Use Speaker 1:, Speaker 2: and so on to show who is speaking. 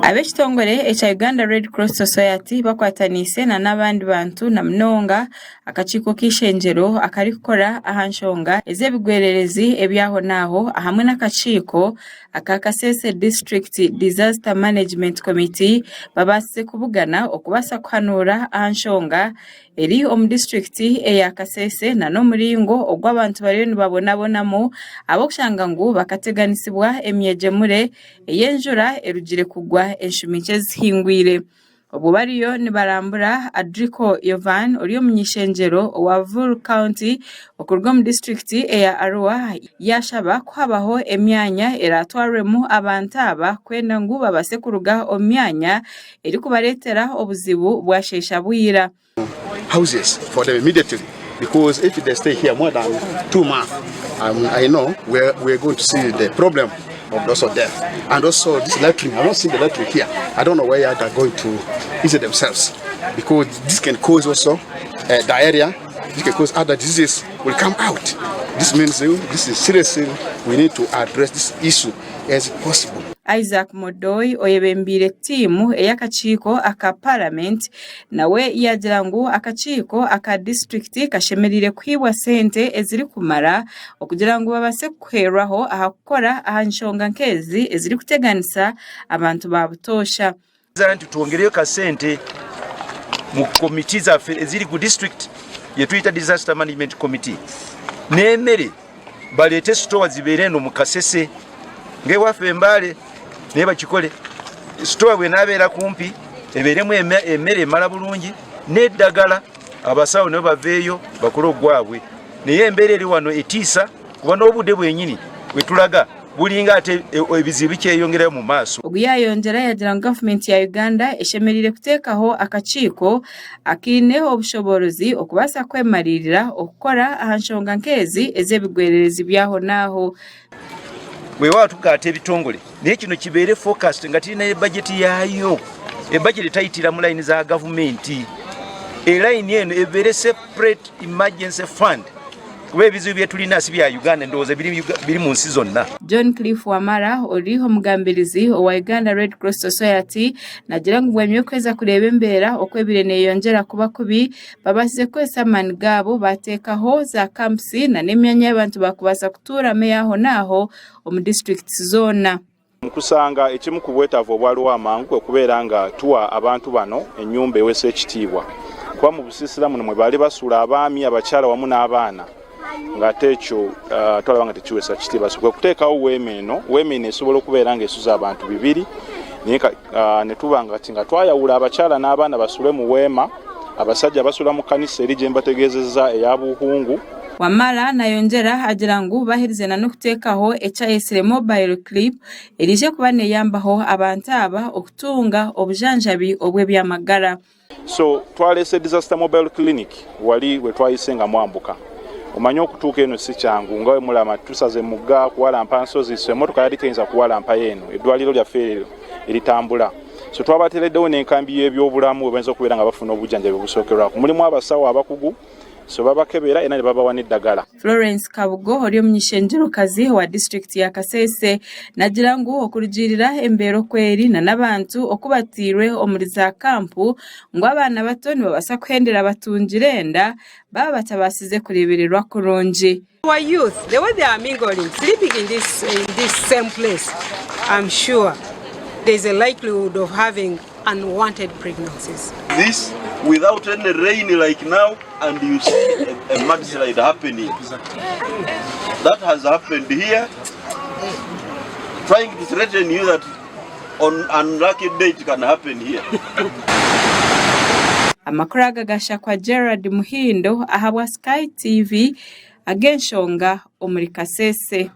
Speaker 1: Ab'ekitongole ekya Uganda Red Cross Society bakwatanise n'abandi bantu na mnonga akakiiko k'ishengyero akari kukora aha nshonga ez'ebigwererezi ebyaho naaho hamwe n'akakiiko aka Kasese District Disaster Management Committee babasise kubugana okubasa kuhanura aha nshonga eri omu district eya Kasese na n'omuringo ogw'abantu bariyo nibabonabonamu abokushanga ngu bakateganisibwa emyegyemure ey'enjura erugire kugwa enshumike zihingwire. Obwo bariyo nibarambura Endijo Yovan ori omu nyishengyero owa Vul County okurwa mu district eya Arua yashaba kuhabaho emyanya eratwarwemu abantu aba kwenda ngu babase kuruga omu myanya eri kubaretera obuzibu bwashesha bwira.
Speaker 2: Houses for them immediately, because if they stay here more than 2 months, I know we're going to see the problem of also death. And also this latrine, I'm not seeing the latrine here. I don't know where they're going to use it themselves, because this can cause also diarrhea. This can cause other diseases will come out. This means this is seriously, we need to address this issue as possible.
Speaker 1: Isaac Modoi oyebembire timu eyakakiiko aka parliament nawe yagira ngu akakiiko aka district kashemerire kwibwa sente eziri kumara okugira ngu babase kuherwaho aha kukora aha nshonga nkezi eziri kuteganisa abantu babutosha.
Speaker 3: Zanti tuongereyo ka sente mu committees zaffe eziri ku district yetuyita disaster management committee n'emmere baleete store zibeere no mu Kasese ngewaffe Mbale neba kikole store bwe nabeera kumpi ebeeremu emmere emala bulungi n'eddagala abasawo ne baveeyo bakole ogwabwe naye embeera eri wano etiisa kuba n'obudde bwenyini bwetulaga bulinga ate ebizibu kyeyongerayo mu maaso.
Speaker 1: Oguyayonjera yagira ngu gavumenti ya Uganda eshemerire kuteekaho akakiiko akiine obushoborozi okubasa kwemalirira okukora aha nshonga nkezi ez'ebigwererezi byaho naaho.
Speaker 3: Wewa tukaate ebitongole naye kino kibeere focused nga tirina budget yaayo. Budget tayitira mu line za gavumenti. Line eno ebeere separate emergency fund. Kuba ebizibu bye tulina si bya Uganda ndowooza biri mu nsi zonna.
Speaker 1: John Cliff Wamara oli omugambirizi owa Uganda Red Cross Society nagira ngu bwemye kweza kureba embeera okwebire neeyongera kuba kubi babasize kwesa amani gaabo bateekaho za campusi na n'emyanya y'abantu bakubasa kutuura meyaho naaho omu districts zonna.
Speaker 4: Mukusanga ekimu ku bwetaavu obwaliwo amangu okubeera nga tuwa abantu bano ennyumba ewesa ekitiibwa kuba mu busiisira muno mwe baali basuula abaami abakyala wamu n'abaana ng'ate ekyo twalaba nga tekiwesa kitiibwa so kwe kuteekawo weema eno esobola okubeera ng'esuza abantu 2 naye ne tuba nga twayawula abakyala n'abaana basuule mu weema abasajja basuula mu kkanisa eri gye mbategeezezza eya Buhungu.
Speaker 1: Wamala nayonjera agira ngu bahirize n'okuteekaho ekyayesire mobile clip erije kuba neyambaho abantu aba okutunga obujanjabi obw'ebyamagara.
Speaker 4: So twalese disaster mobile clinic wali we twayise nga mwambuka. Omanyi okutuuka eno si kyangu nga we mulama tusaze mugga kuwalampa nsozi so emmotoka yali teyinza kuwalampa eno eddwaliro lyaffe eritambula. So twabateereddewo n'enkambi y'ebyobulamu we bayinza okubeera nga bafuna obujjanjabi obusookerwako. Mulimu abasawo abakugu so babakebera era ne babawa n'eddagala.
Speaker 1: Florence Kabugo oli omunyishenjerokazi wa district ya Kasese nagira ngu okurugirira embeero kweri na n'abantu okubatirwe omuli za kampu ngu abaana bato nibabasa kuhendera batungire enda baba batabasize kurebererwa kurungi.
Speaker 5: Our youth, the way they are mingling, sleeping in this same place, I'm sure there's a likelihood of having unwanted pregnancies.
Speaker 6: This without any rain like now, and you see a mudslide happening. That has happened here, trying to threaten you that on unlucky day it can happen here.
Speaker 1: Amakuru agagasha kwa Gerard Muhindo ahabwa Sky TV agenshonga omuri Kasese.